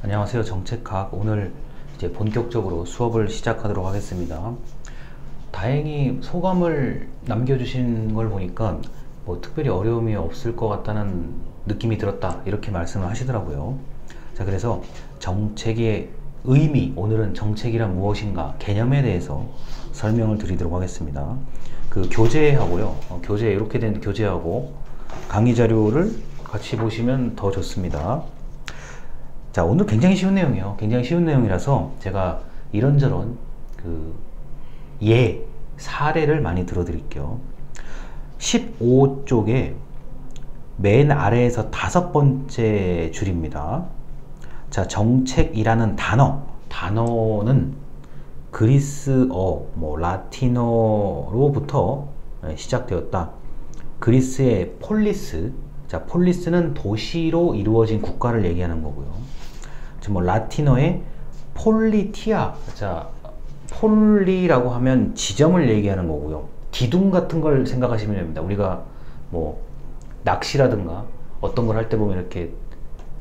안녕하세요. 정책학. 오늘 이제 본격적으로 수업을 시작하도록 하겠습니다. 다행히 소감을 남겨주신 걸 보니까 뭐 특별히 어려움이 없을 것 같다는 느낌이 들었다, 이렇게 말씀을 하시더라고요. 자, 그래서 정책의 의미, 오늘은 정책이란 무엇인가 개념에 대해서 설명을 드리도록 하겠습니다. 그 교재하고요, 교재 이렇게 된 교재하고 강의 자료를 같이 보시면 더 좋습니다. 자, 오늘 굉장히 쉬운 내용이에요. 굉장히 쉬운 내용이라서 제가 이런저런 사례를 많이 들어드릴게요. 15쪽에 맨 아래에서 5번째 줄입니다. 자, 정책이라는 단어는 그리스어, 라틴어로부터 시작되었다. 그리스의 폴리스, 자, 폴리스는 도시로 이루어진 국가를 얘기하는 거고요. 라틴어의 폴리티아, 자, 폴리라고 하면 지점을 얘기하는 거고요. 기둥 같은 걸 생각하시면 됩니다. 우리가 낚시라든가 어떤 걸 할 때 보면 이렇게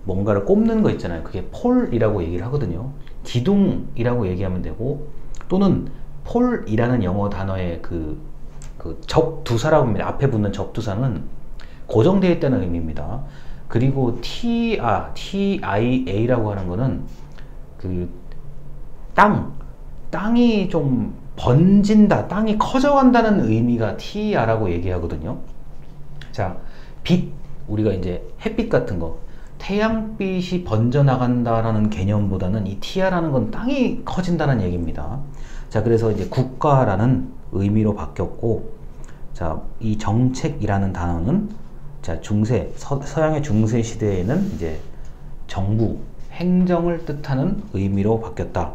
뭔가를 꼽는 거 있잖아요. 그게 폴이라고 얘기를 하거든요. 기둥이라고 얘기하면 되고, 또는 폴이라는 영어 단어의 그 접두사라고 합니다. 앞에 붙는 접두사는 고정되어 있다는 의미입니다. 그리고 TIA라고 하는 거는 땅이 좀 번진다, 땅이 커져간다는 의미가 TIA라고 얘기하거든요. 자, 빛, 우리가 이제 햇빛 같은 거, 태양빛이 번져나간다라는 개념보다는 이 TIA라는 건 땅이 커진다는 얘기입니다. 자, 그래서 이제 국가라는 의미로 바뀌었고, 자, 이 정책이라는 단어는, 자, 서양의 중세 시대에는 이제 정부, 행정을 뜻하는 의미로 바뀌었다.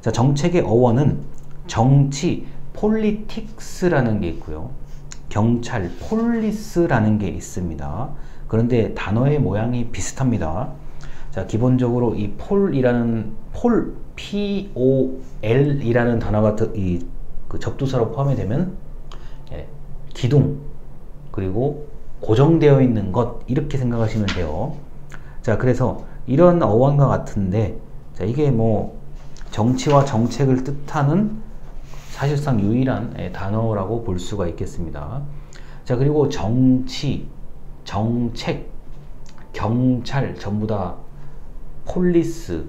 자, 정책의 어원은 정치, 폴리틱스라는 게 있고요. 경찰, 폴리스라는 게 있습니다. 그런데 단어의 모양이 비슷합니다. 자, 기본적으로 이 POL이라는 단어가 그 접두사로 포함이 되면 기둥, 그리고 고정되어 있는 것, 이렇게 생각하시면 돼요. 자, 그래서 이런 어원과 같은데, 자, 이게 정치와 정책을 뜻하는 사실상 유일한 단어라고 볼 수가 있겠습니다. 자, 그리고 정치, 정책, 경찰 전부 다 폴리스,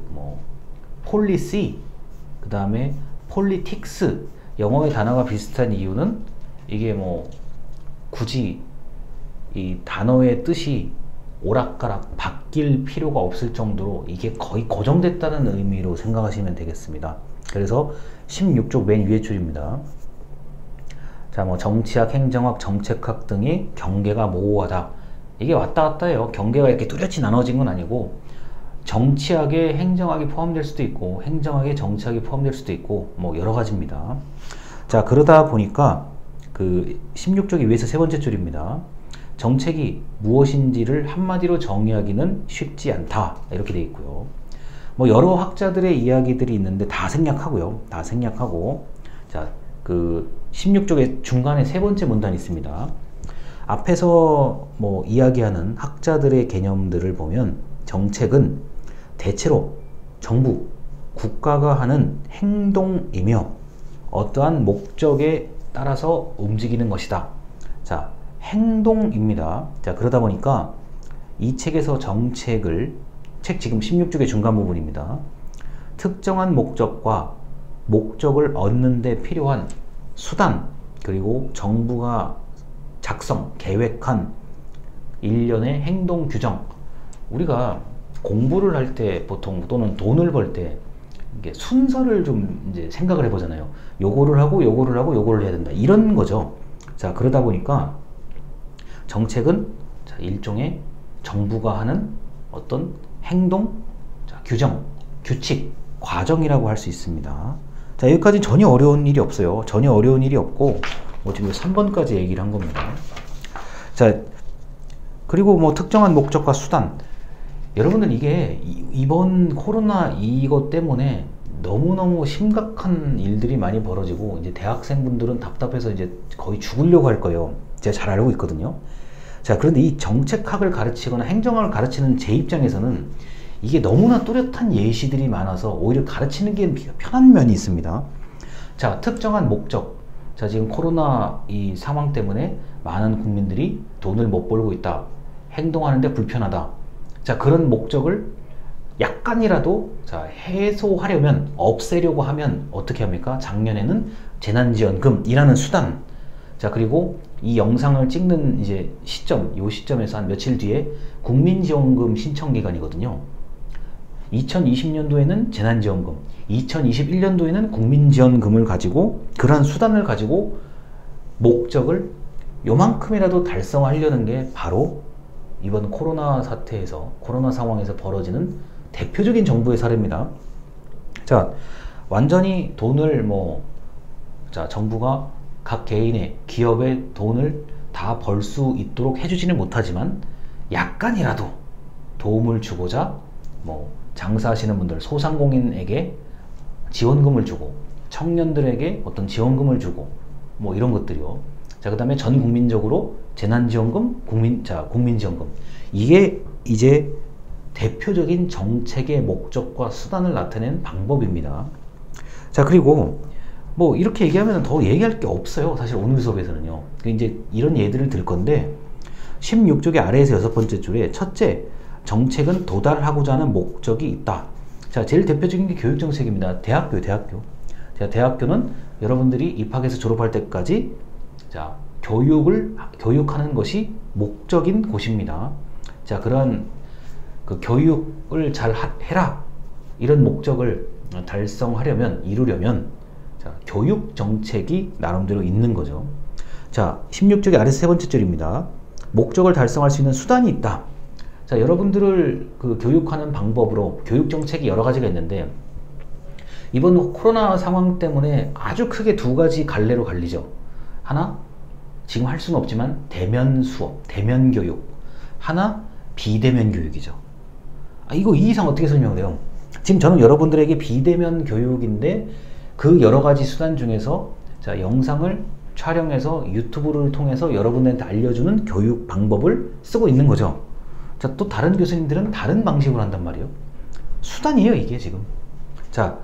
폴리시, 그 다음에 폴리틱스, 영어의 단어가 비슷한 이유는 이게 굳이 이 단어의 뜻이 오락가락 바뀔 필요가 없을 정도로 이게 거의 고정됐다는 의미로 생각하시면 되겠습니다. 그래서 16쪽 맨 위에 줄입니다. 자, 정치학, 행정학, 정책학 등의 경계가 모호하다. 이게 왔다 갔다 해요. 경계가 이렇게 뚜렷이 나눠진 건 아니고, 정치학에 행정학이 포함될 수도 있고, 행정학에 정치학이 포함될 수도 있고, 여러 가지입니다. 자, 그러다 보니까 16쪽의 위에서 세 번째 줄입니다. 정책이 무엇인지를 한마디로 정의하기는 쉽지 않다, 이렇게 되어 있고요. 여러 학자들의 이야기들이 있는데 다 생략하고요. 다 생략하고, 자, 16쪽의 중간에 세 번째 문단이 있습니다. 앞에서 이야기하는 학자들의 개념들을 보면 정책은 대체로 정부, 국가가 하는 행동이며 어떠한 목적에 따라서 움직이는 것이다. 자, 행동입니다. 자, 그러다 보니까 이 책에서 책 지금 16쪽의 중간 부분입니다. 특정한 목적과 목적을 얻는 데 필요한 수단, 그리고 정부가 계획한 일련의 행동 규정. 우리가 공부를 할 때 보통, 또는 돈을 벌 때 이게 순서를 좀 이제 생각을 해보잖아요. 요거를 하고 요거를 하고 요거를 해야 된다, 이런 거죠. 자, 그러다 보니까 정책은 일종의 정부가 하는 어떤 행동, 규정, 규칙, 과정이라고 할 수 있습니다. 자, 여기까지는 전혀 어려운 일이 없어요. 전혀 어려운 일이 없고, 지금 3번까지 얘기를 한 겁니다. 자, 그리고 특정한 목적과 수단. 여러분들, 이게 이번 코로나 이것 때문에 너무너무 심각한 일들이 많이 벌어지고, 이제 대학생분들은 답답해서 이제 거의 죽으려고 할 거예요. 제가 잘 알고 있거든요. 자, 그런데 이 정책학을 가르치거나 행정학을 가르치는 제 입장에서는 이게 너무나 뚜렷한 예시들이 많아서 오히려 가르치는 게 편한 면이 있습니다. 자, 특정한 목적. 자, 지금 코로나 이 상황 때문에 많은 국민들이 돈을 못 벌고 있다. 행동하는데 불편하다. 자, 그런 목적을 약간이라도 자, 해소하려면, 없애려고 하면 어떻게 합니까? 작년에는 재난지원금이라는 수단. 자, 그리고 이 영상을 찍는 이제 시점, 요 시점에서 한 며칠 뒤에 국민지원금 신청 기간이거든요. 2020년도에는 재난지원금, 2021년도에는 국민지원금을 가지고, 그러한 수단을 가지고 목적을 요만큼이라도 달성하려는 게 바로 이번 코로나 사태에서, 코로나 상황에서 벌어지는 대표적인 정부의 사례입니다. 자, 완전히 돈을 자, 정부가 각 개인의, 기업의 돈을 다 벌 수 있도록 해주지는 못하지만 약간이라도 도움을 주고자 장사하시는 분들, 소상공인에게 지원금을 주고, 청년들에게 어떤 지원금을 주고, 이런 것들이요. 자, 그 다음에 전 국민적으로 재난지원금, 국민지원금. 이게 이제 대표적인 정책의 목적과 수단을 나타낸 방법입니다. 자, 그리고 이렇게 얘기하면 더 얘기할 게 없어요. 사실 오늘 수업에서는요. 이제 이런 예들을 들 건데, 16쪽의 아래에서 6번째 줄에 첫째, 정책은 도달하고자 하는 목적이 있다. 자, 제일 대표적인 게 교육정책입니다. 대학교. 자, 대학교는 여러분들이 입학해서 졸업할 때까지 자, 교육하는 것이 목적인 곳입니다. 자, 그런 그 교육을 잘 해라. 이런 목적을 달성하려면, 이루려면 자, 교육 정책이 나름대로 있는 거죠. 자, 16쪽의 아래서 세 번째 줄입니다. 목적을 달성할 수 있는 수단이 있다. 자, 여러분들을 그 교육하는 방법으로 교육 정책이 여러 가지가 있는데, 이번 코로나 상황 때문에 아주 크게 두 가지 갈래로 갈리죠. 하나, 지금 할 수는 없지만 대면 수업, 대면 교육. 하나, 비대면 교육이죠. 이거 이 이상 어떻게 설명해요? 지금 저는 여러분들에게 비대면 교육인데, 그 여러 가지 수단 중에서 자, 영상을 촬영해서 유튜브를 통해서 여러분들한테 알려주는 교육 방법을 쓰고 있는 거죠. 자, 또 다른 교수님들은 다른 방식으로 한단 말이에요. 수단이에요, 이게 지금. 자,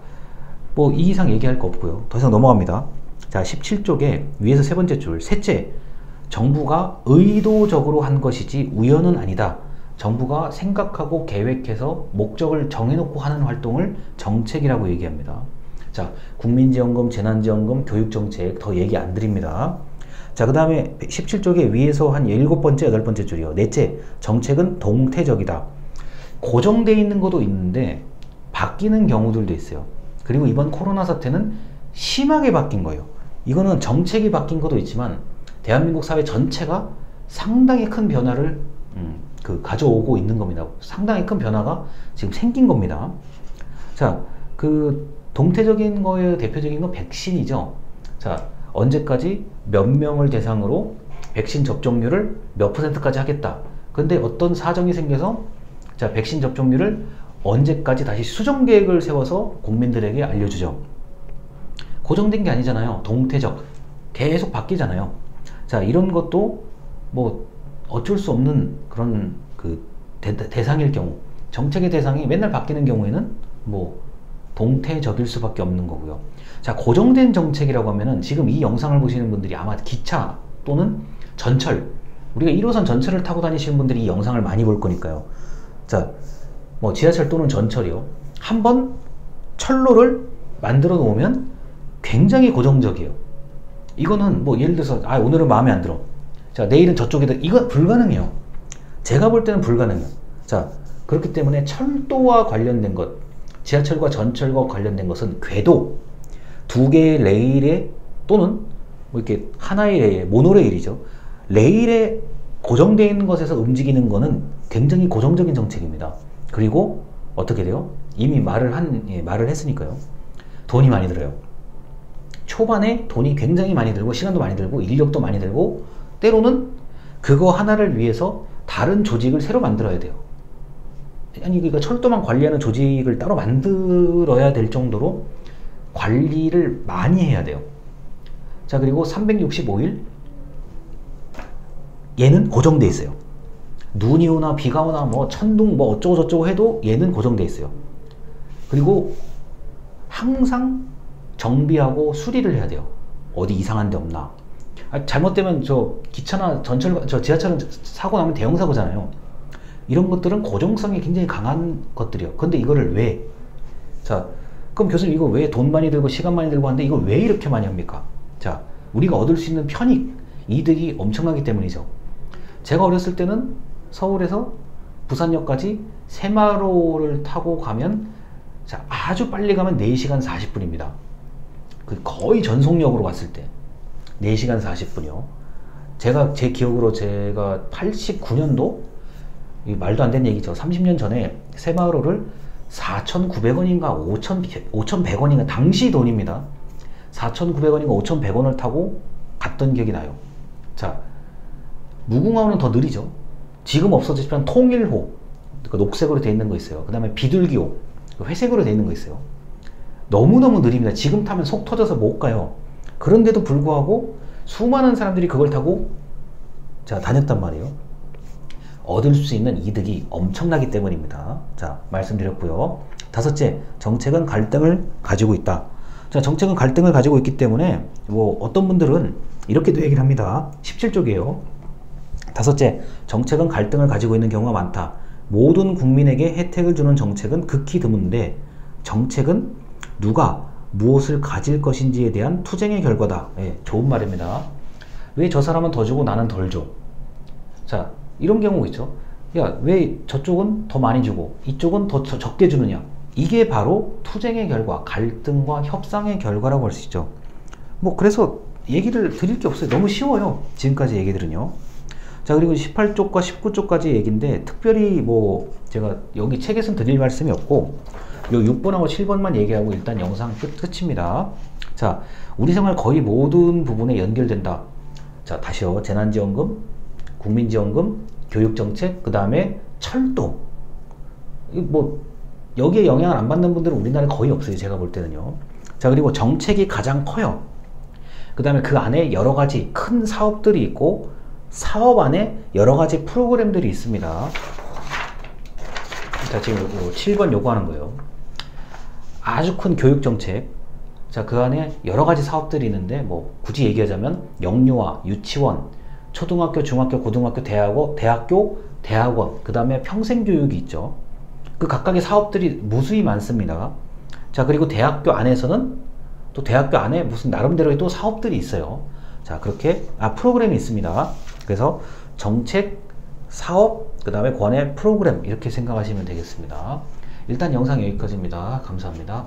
이 이상 얘기할 거 없고요. 더 이상 넘어갑니다. 자, 17쪽에 위에서 세 번째 줄. 셋째, 정부가 의도적으로 한 것이지 우연은 아니다. 정부가 생각하고 계획해서 목적을 정해놓고 하는 활동을 정책이라고 얘기합니다. 자, 국민지원금, 재난지원금, 교육정책 더 얘기 안 드립니다. 자, 그 다음에 17쪽에 위에서 한 7번째, 8번째 줄이요. 넷째, 정책은 동태적이다. 고정되어 있는 것도 있는데 바뀌는 경우들도 있어요. 그리고 이번 코로나 사태는 심하게 바뀐 거예요. 이거는 정책이 바뀐 것도 있지만 대한민국 사회 전체가 상당히 큰 변화를 가져오고 있는 겁니다. 상당히 큰 변화가 지금 생긴 겁니다. 자, 그 동태적인 거에 대표적인 건 백신이죠. 자, 언제까지 몇 명을 대상으로 백신 접종률을 몇 %까지 하겠다. 근데 어떤 사정이 생겨서 자, 백신 접종률을 언제까지 다시 수정 계획을 세워서 국민들에게 알려주죠. 고정된 게 아니잖아요. 동태적. 계속 바뀌잖아요. 자, 이런 것도 어쩔 수 없는 그런 그 대상일 경우, 정책의 대상이 맨날 바뀌는 경우에는 동태적일 수밖에 없는 거고요. 자, 고정된 정책이라고 하면은 지금 이 영상을 보시는 분들이 아마 기차 또는 전철, 우리가 1호선 전철을 타고 다니시는 분들이 이 영상을 많이 볼 거니까요. 자, 지하철 또는 전철이요. 한번 철로를 만들어 놓으면 굉장히 고정적이에요. 이거는 예를 들어서 오늘은 마음에 안 들어. 자, 내일은 저쪽에다, 이거 불가능해요. 제가 볼 때는 불가능해요. 자, 그렇기 때문에 철도와 관련된 것, 지하철과 전철과 관련된 것은 궤도, 두 개의 레일에 또는 이렇게 하나의 레일, 모노레일이죠. 레일에 고정되어 있는 것에서 움직이는 것은 굉장히 고정적인 정책입니다. 그리고 어떻게 돼요? 이미 말을 했으니까요. 돈이 많이 들어요. 초반에 돈이 굉장히 많이 들고, 시간도 많이 들고, 인력도 많이 들고, 때로는 그거 하나를 위해서 다른 조직을 새로 만들어야 돼요. 아니, 그러니까 철도만 관리하는 조직을 따로 만들어야 될 정도로 관리를 많이 해야 돼요. 자, 그리고 365일 얘는 고정돼 있어요. 눈이 오나 비가 오나 뭐 천둥 뭐 어쩌고 저쩌고 해도 얘는 고정돼 있어요. 그리고 항상 정비하고 수리를 해야 돼요. 어디 이상한 데 없나. 잘못되면 저 기차나 저 지하철은 사고 나면 대형 사고잖아요. 이런 것들은 고정성이 굉장히 강한 것들이요. 근데 이거를 왜? 자, 그럼 교수님 이거 왜 돈 많이 들고 시간 많이 들고 하는데 이걸 왜 이렇게 많이 합니까? 자, 우리가 얻을 수 있는 편익, 이득이 엄청나기 때문이죠. 제가 어렸을 때는 서울에서 부산역까지 새마을호를 타고 가면, 자, 아주 빨리 가면 4시간 40분입니다. 거의 전속력으로 갔을 때 4시간 40분이요. 제 기억으로 제가 89년도, 말도 안 되는 얘기죠. 30년 전에 새마을호를 4,900원인가 5,100원인가 당시 돈입니다. 4,900원인가 5,100원을 타고 갔던 기억이 나요. 자, 무궁화호는 더 느리죠. 지금 없어졌지만 통일호, 녹색으로 되어 있는 거 있어요. 그 다음에 비둘기호, 회색으로 되어 있는 거 있어요. 너무너무 느립니다. 지금 타면 속 터져서 못 가요. 그런데도 불구하고 수많은 사람들이 그걸 타고 자 다녔단 말이에요. 얻을 수 있는 이득이 엄청나기 때문입니다. 자, 말씀드렸고요. 다섯째, 정책은 갈등을 가지고 있다. 자, 정책은 갈등을 가지고 있기 때문에 뭐 어떤 분들은 이렇게도 얘기를 합니다. 17쪽이에요. 다섯째, 정책은 갈등을 가지고 있는 경우가 많다. 모든 국민에게 혜택을 주는 정책은 극히 드문데 정책은 누가 무엇을 가질 것인지에 대한 투쟁의 결과다. 예, 좋은 말입니다. 왜 저 사람은 더 주고 나는 덜 줘? 자, 이런 경우가 있죠. 야, 왜 저쪽은 더 많이 주고 이쪽은 더 적게 주느냐? 이게 바로 투쟁의 결과, 갈등과 협상의 결과라고 할 수 있죠. 뭐 그래서 얘기를 드릴 게 없어요. 너무 쉬워요. 지금까지 얘기들은요. 자, 그리고 18쪽과 19쪽까지 얘기인데 특별히 뭐 제가 여기 책에서는 드릴 말씀이 없고 요 6번하고 7번만 얘기하고 일단 영상 끝입니다. 자, 우리 생활 거의 모든 부분에 연결된다. 자, 다시요. 재난지원금, 국민지원금, 교육정책, 그 다음에 철도. 뭐 여기에 영향을 안 받는 분들은 우리나라에 거의 없어요. 제가 볼 때는요. 자, 그리고 정책이 가장 커요. 그 다음에 그 안에 여러 가지 큰 사업들이 있고 사업 안에 여러 가지 프로그램들이 있습니다. 자, 지금 7번 요구하는 거예요. 아주 큰 교육정책. 자, 그 안에 여러 가지 사업들이 있는데 뭐 굳이 얘기하자면 영유아, 유치원, 초등학교, 중학교, 고등학교, 대학원, 그 다음에 평생교육이 있죠. 그 각각의 사업들이 무수히 많습니다. 자, 그리고 대학교 안에서는 또 대학교 안에 무슨 나름대로의 또 사업들이 있어요. 자, 그렇게 프로그램이 있습니다. 그래서 정책, 사업, 그 다음에 권해, 프로그램 이렇게 생각하시면 되겠습니다. 일단 영상 여기까지입니다. 감사합니다.